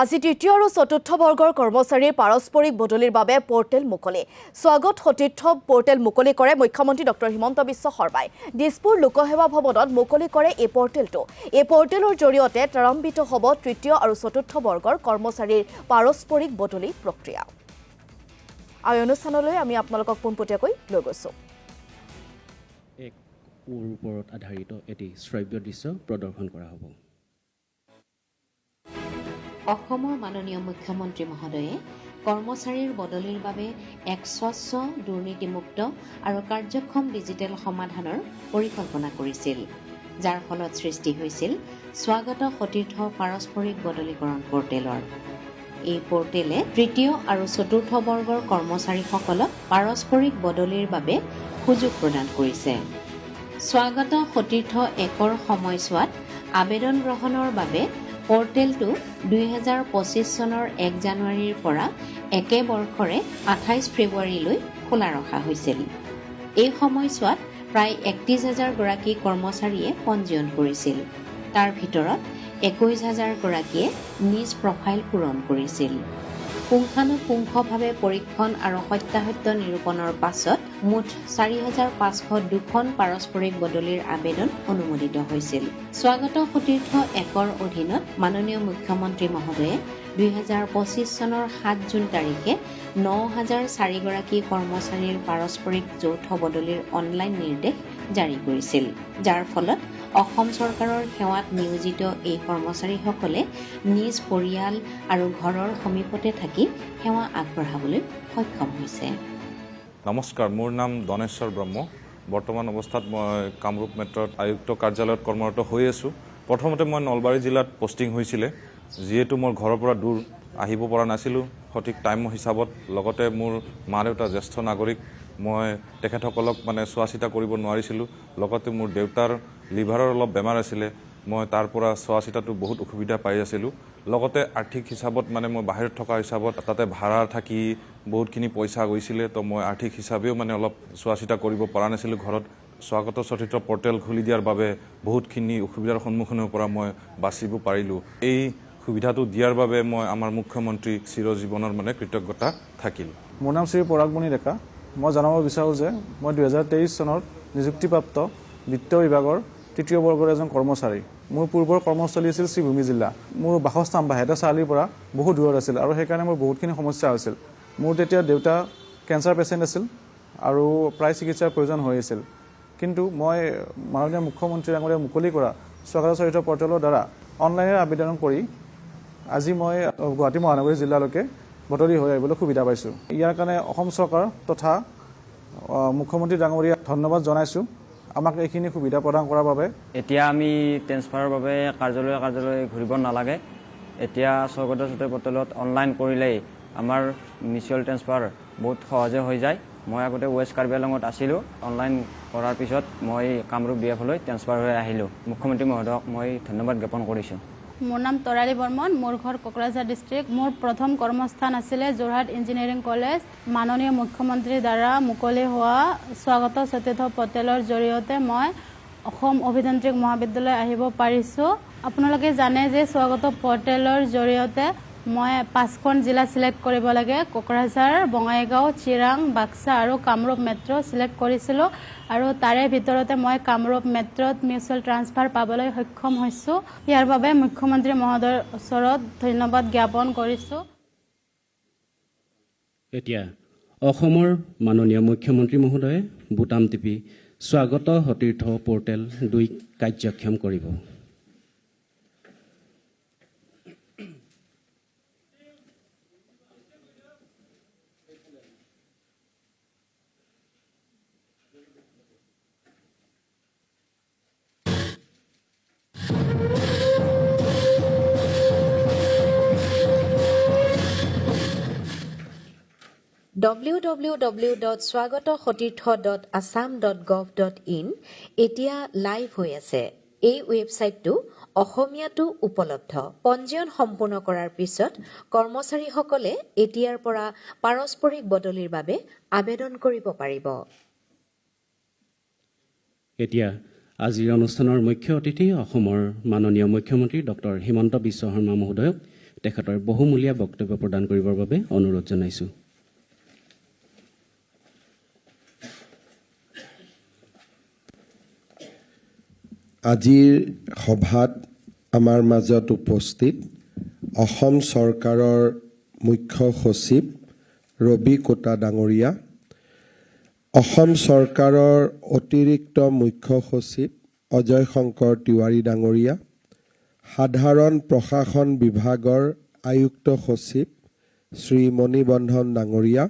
আজি তৃতীয় আৰু চতুৰ্থ বৰ্গৰ কৰ্মচাৰীৰ পাৰস্পৰিক বদলিৰ বাবে পৰ্টেল মুকলি স্বাগত সতীৰ্থ পৰ্টেল মুকলি কৰে মুখ্যমন্ত্ৰী ডক্টৰ হিমন্ত বিশ্ব শৰ্মাই দিছপুৰ লোকসেৱা ভৱনত মুকলি কৰে এই পৰ্টেলটো এই পৰ্টেলৰ জৰিয়তে ত্বৰান্বিত হ'ব তৃতীয় আৰু চতুৰ্থ বৰ্গৰ কৰ্মচাৰীৰ পাৰস্পৰিক বদলি প্ৰক্ৰিয়া আৰু অনুষ্ঠানলৈ আমি আপোনালোকক পোনপটীয়াকৈ লৈ গৈছো এক ওপৰত আধাৰিত এটি শ্ৰাব্য দৃশ্য প্ৰদৰ্শন কৰা হ'ব অসমৰ মাননীয় মুখ্যমন্ত্ৰী মহোদয়ে কৰ্মচাৰীৰ বদলিৰ বাবে এক স্বচ্ছ দুৰ্নীতিমুক্ত আৰু কাৰ্যক্ষম ডিজিটেল সমাধানৰ পৰিকল্পনা কৰিছিল যাৰ ফলত সৃষ্টি হৈছিল স্বাগত সতীৰ্থ পাৰস্পৰিক বদলীকৰণ পৰ্টেলৰ এই পৰ্টেলে তৃতীয় আৰু চতুৰ্থ বৰ্গৰ কৰ্মচাৰীসকলক পাৰস্পৰিক বদলিৰ বাবে সুযোগ প্ৰদান কৰিছে স্বাগত সতীৰ্থ একৰ সময়ছোৱাত আবেদন গ্ৰহণৰ বাবে পৰ্টেলটো 2025 চনৰ 1 জানুৱাৰীৰ পৰা একে বৰ্ষৰে 28 ফেব্ৰুৱাৰীলৈ খোলা ৰখা হৈছিল এই সময়ছোৱাত প্ৰায় 31,000 গৰাকী কৰ্মচাৰীয়ে পঞ্জীয়ন কৰিছিল তাৰ ভিতৰত 21,000 গৰাকীয়ে নিজ প্ৰফাইল পূৰণ কৰিছিল পুংখানুপুংখভাৱে পৰীক্ষণ আৰু সত্যাসত্য নিৰূপণৰ পাছত মুঠ 4,502খন পাৰস্পৰিক বদলিৰ আবেদন অনুমোদিত হৈছিল স্বাগত সতীৰ্থ একৰ অধীনত মাননীয় মুখ্যমন্ত্ৰী মহোদয়ে 2025 চনৰ 7 জুন তাৰিখে 9,004 গৰাকী কৰ্মচাৰীৰ পাৰস্পৰিক যৌথ বদলিৰ অনলাইন নিৰ্দেশ জাৰি কৰিছিল যাৰ ফলত অসম চৰকাৰৰ সেৱাত নিয়োজিত এই কৰ্মচাৰীসকলে নিজ পৰিয়াল আৰু ঘৰৰ সমীপতে থাকি সেৱা আগবঢ়াবলৈ সক্ষম হৈছে নমস্কাৰ মোৰ নাম দনেশ্বৰ ব্ৰহ্ম বৰ্তমান অৱস্থাত মই কামৰূপ মেট্ৰত আয়ুক্ত কাৰ্যালয়ত কৰ্মৰত হৈ আছো প্ৰথমতে মই নলবাৰী জিলাত পোষ্টিং হৈছিলে যিহেতু মোৰ ঘৰৰ পৰা দূৰ আহিব পৰা নাছিলো সঠিক টাইম হিচাপত লগতে মোৰ মা দেউতা জ্যেষ্ঠ নাগৰিক মই তেখেতসকলক চোৱা চিতা কৰিব নোৱাৰিছিলো লগতে মোৰ দেউতাৰ লিভাৰৰ অলপ বেমাৰ আছিলে মই তাৰ পৰা চোৱা চিতাটো বহুত অসুবিধা পাই আছিলো লগতে আৰ্থিক হিচাপত মই বাহিৰত থকা হিচাপত তাতে ভাড়া থাকি বহুতখিনি পইচা গৈছিলে তো মই আৰ্থিক হিচাপেও অলপ চোৱা চিতা কৰিব পৰা নাছিলো ঘৰত স্বাগত সতীৰ্থ পৰ্টেল খুলি দিয়াৰ বাবে বহুতখিনি অসুবিধাৰ সন্মুখীনৰ পৰা মই বাচিব পাৰিলো এই সুবিধাটো দিয়াৰ বাবে মই আমাৰ মুখ্যমন্ত্ৰী চিৰজীৱনৰ কৃতজ্ঞতা থাকিল মোৰ নাম শ্ৰী পৰাগমণি ডেকা মই জনাব বিচাৰোঁ যে মই 2023 চনত নিযুক্তিপ্ৰাপ্ত বিত্ত বিভাগৰ তৃতীয় বৰ্গৰ এজন কৰ্মচাৰী মোৰ পূৰ্বৰ কৰ্মস্থলী আছিল শ্ৰীভূমি জিলা মোৰ বাসস্থান বাহেতা চাৰিআলিৰ পৰা বহু দূৰত আছিল আৰু সেইকাৰণে মোৰ বহুতখিনি সমস্যা হৈছিল মোৰ তেতিয়া দেউতা কেঞ্চাৰ পেচেণ্ট আছিল আৰু প্ৰায় চিকিৎসাৰ প্ৰয়োজন হৈ আছিল কিন্তু মই মাননীয় মুখ্যমন্ত্ৰীৰ আঙুলিৰে মুকলি কৰা স্বাগত সতীৰ্থ পৰ্টেলৰ দ্বাৰা অনলাইনেৰে আবেদন কৰি আজি মই গুৱাহাটী মহানগৰী জিলালৈকে বদলি হৈ আহিবলৈ সুবিধা পাইছোঁ ইয়াৰ কাৰণে অসম চৰকাৰ তথা মুখ্যমন্ত্ৰী ডাঙৰীয়াক ধন্যবাদ জনাইছোঁ আমাক এইখিনি সুবিধা প্ৰদান কৰাৰ বাবে এতিয়া আমি ট্ৰেন্সফাৰৰ বাবে কাৰ্যালয় ঘূৰিব নালাগে এতিয়া স্বাগত সতীৰ্থ পৰ্টেলত অনলাইন কৰিলেই আমাৰ মিউচুৱেল ট্ৰেন্সফাৰ বহুত সহজে হৈ যায় মই আগতে ৱেষ্ট কাৰ্বি আংলঙত আছিলোঁ অনলাইন কৰাৰ পিছত মই কামৰূপ বিএফলৈ ট্ৰেন্সফাৰ হৈ আহিলোঁ মুখ্যমন্ত্ৰী মহোদয়ক মই ধন্যবাদ জ্ঞাপন কৰিছোঁ মোৰ নাম তৰালী বৰ্মন মোৰ ঘৰ কোকৰাঝাৰ ডিষ্ট্ৰিক্ট মোৰ প্ৰথম কৰ্মস্থান আছিলে যোৰহাট ইঞ্জিনিয়াৰিং কলেজ মাননীয় মুখ্যমন্ত্ৰীৰ দ্বাৰা মুকলি হোৱা স্বাগত সতীৰ্থ পৰ্টেলৰ জৰিয়তে মই অসম অভিযান্ত্ৰিক মহাবিদ্যালয় আহিব পাৰিছোঁ আপোনালোকে জানে যে স্বাগত পৰ্টেলৰ জৰিয়তে মই 5খন জিলা সিলেক্ট কৰিব লাগে কোকৰাঝাৰ বঙাইগাঁও চিৰাং বাক্সা আৰু কামৰূপ মেট্ৰ' সিলেক্ট কৰিছিলোঁ আৰু তাৰে ভিতৰতে মই কামৰূপ মেট্ৰত মিউচুৱেল ট্ৰান্সফাৰ পাবলৈ সক্ষম হৈছোঁ ইয়াৰ বাবে মুখ্যমন্ত্ৰী মহোদয়ৰ ওচৰত ধন্যবাদ জ্ঞাপন কৰিছোঁ এতিয়া অসমৰ মাননীয় মুখ্যমন্ত্ৰী মহোদয়ে বুটাম টিপি স্বাগত সতীৰ্থ পৰ্টেল 2 কাৰ্যক্ষম কৰিব www.swagatasatithya.assam.gov.in এতিয়া লাইভ হৈ আছে এই ৱেবছাইটটো অসমীয়াটো উপলব্ধ পঞ্জীয়ন সম্পূৰ্ণ কৰাৰ পিছত কৰ্মচাৰীসকলে এতিয়াৰ পৰা পাৰস্পৰিক বদলিৰ বাবে আবেদন কৰিব পাৰিব এতিয়া আজিৰ অনুষ্ঠানৰ মুখ্য অতিথি অসমৰ মাননীয় মুখ্যমন্ত্ৰী ডক্টৰ হিমন্ত বিশ্ব শৰ্মা মহোদয়ক তেখেতৰ বহুমূলীয়া বক্তব্য প্ৰদান কৰিবৰ বাবে অনুৰোধ জনাইছোঁ। আজিৰ সভাত আমাৰ মাজত উপস্থিত অসম চৰকাৰৰ মুখ্য সচিব ৰবি কোটা ডাঙৰীয়া, অসম চৰকাৰৰ অতিৰিক্ত মুখ্য সচিব অজয় শংকৰ তিৱাৰী ডাঙৰীয়া, সাধাৰণ প্ৰশাসন বিভাগৰ আয়ুক্ত সচিব শ্ৰী মণিবন্ধন ডাঙৰীয়া,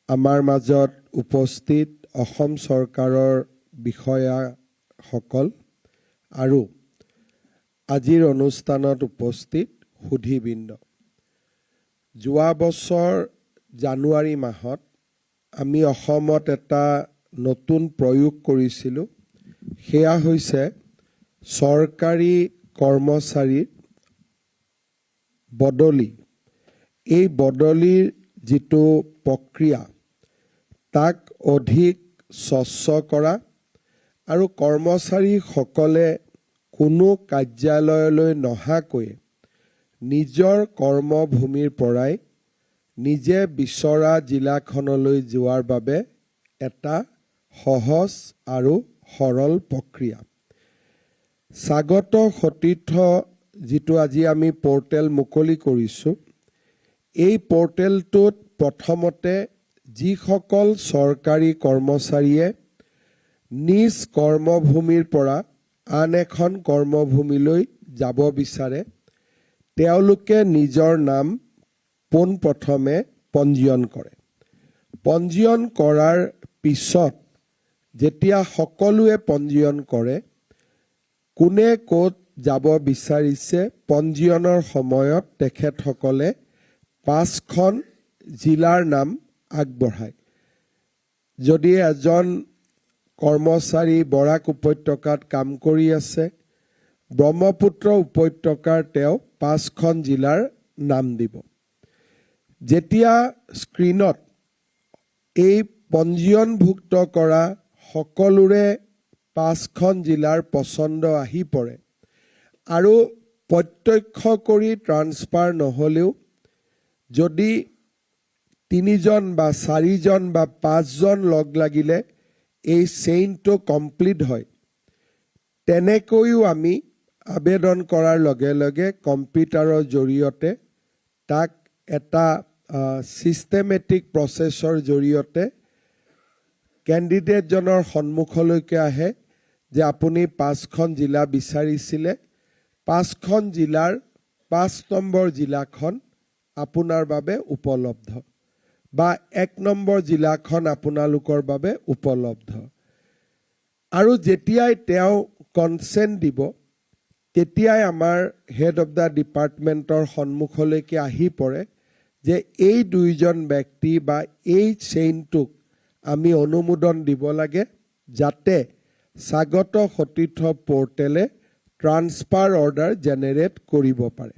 আমাৰ মাজত উপস্থিত অসম চৰকাৰৰ বিষয়াসকল আৰু আজিৰ অনুষ্ঠানত উপস্থিত সুধীবৃন্দ। যোৱা বছৰ জানুৱাৰী মাহত আমি অসমত এটা নতুন প্ৰয়োগ কৰিছিলোঁ, সেয়া হৈছে চৰকাৰী কৰ্মচাৰীৰ বদলি। এই বদলিৰ যিটো প্ৰক্ৰিয়া তাক অধিক স্বচ্ছ কৰা আৰু কৰ্মচাৰীসকলে কোনো কাৰ্যালয়লৈ নহাকৈ নিজৰ কৰ্মভূমিৰ পৰাই নিজে বিচৰা জিলাখনলৈ যোৱাৰ বাবে এটা সহজ আৰু সৰল প্ৰক্ৰিয়া। স্বাগত সতীৰ্থ যিটো আজি আমি পৰ্টেল মুকলি কৰিছোঁ, এই পৰ্টেলটোত প্ৰথমতে যিসকল চৰকাৰী কৰ্মচাৰীয়ে নিজ কৰ্মভূমিৰ পৰা আন এখন কৰ্মভূমিলৈ যাব বিচাৰে, তেওঁলোকে নিজৰ নাম পোনপ্ৰথমে পঞ্জীয়ন কৰে। পঞ্জীয়ন কৰাৰ পিছত যেতিয়া সকলোৱে পঞ্জীয়ন কৰে, কোনে ক'ত যাব বিচাৰিছে পঞ্জীয়নৰ সময়ত তেখেতসকলে 5খন জিলাৰ নাম আগবঢ়ায়। যদি এজন কৰ্মচাৰী বৰাক উপত্যকাত কাম কৰি আছে, ব্ৰহ্মপুত্ৰ উপত্যকাৰ তেওঁ 5খন জিলাৰ নাম দিব। যেতিয়া স্ক্ৰীণত এই পঞ্জীয়নভুক্ত কৰা সকলোৰে 5খন জিলাৰ পচন্দ আহি পৰে আৰু প্ৰত্যক্ষ কৰি ট্ৰান্সফাৰ নহ'লেও যদি 3জন বা 4জন বা 5জন লগ লাগিলে এই চেইনটো কমপ্লিট হয়, তেনেকৈও আমি আবেদন কৰাৰ লগে লগে কম্পিউটাৰৰ জৰিয়তে তাক এটা ছিষ্টেমেটিক প্ৰচেছৰ জৰিয়তে কেণ্ডিডেটজনৰ সন্মুখলৈকে আহে যে আপুনি 5খন জিলা বিচাৰিছিলে, 5খন জিলাৰ 5 নম্বৰ জিলাখন আপোনাৰ বাবে উপলব্ধ বা 1 নম্বৰ জিলাখন আপোনালোকৰ বাবে উপলব্ধ। আৰু যেতিয়াই তেওঁ কনচেণ্ট দিব, তেতিয়াই আমাৰ হেড অফ দ্য ডিপাৰ্টমেণ্টৰ সন্মুখলৈকে আহি পৰে যে এই 2জন ব্যক্তি বা এই চেইনটোক আমি অনুমোদন দিব লাগে, যাতে স্বাগত সতীৰ্থ পৰ্টেলে ট্ৰান্সফাৰ অৰ্ডাৰ জেনেৰেট কৰিব পাৰে।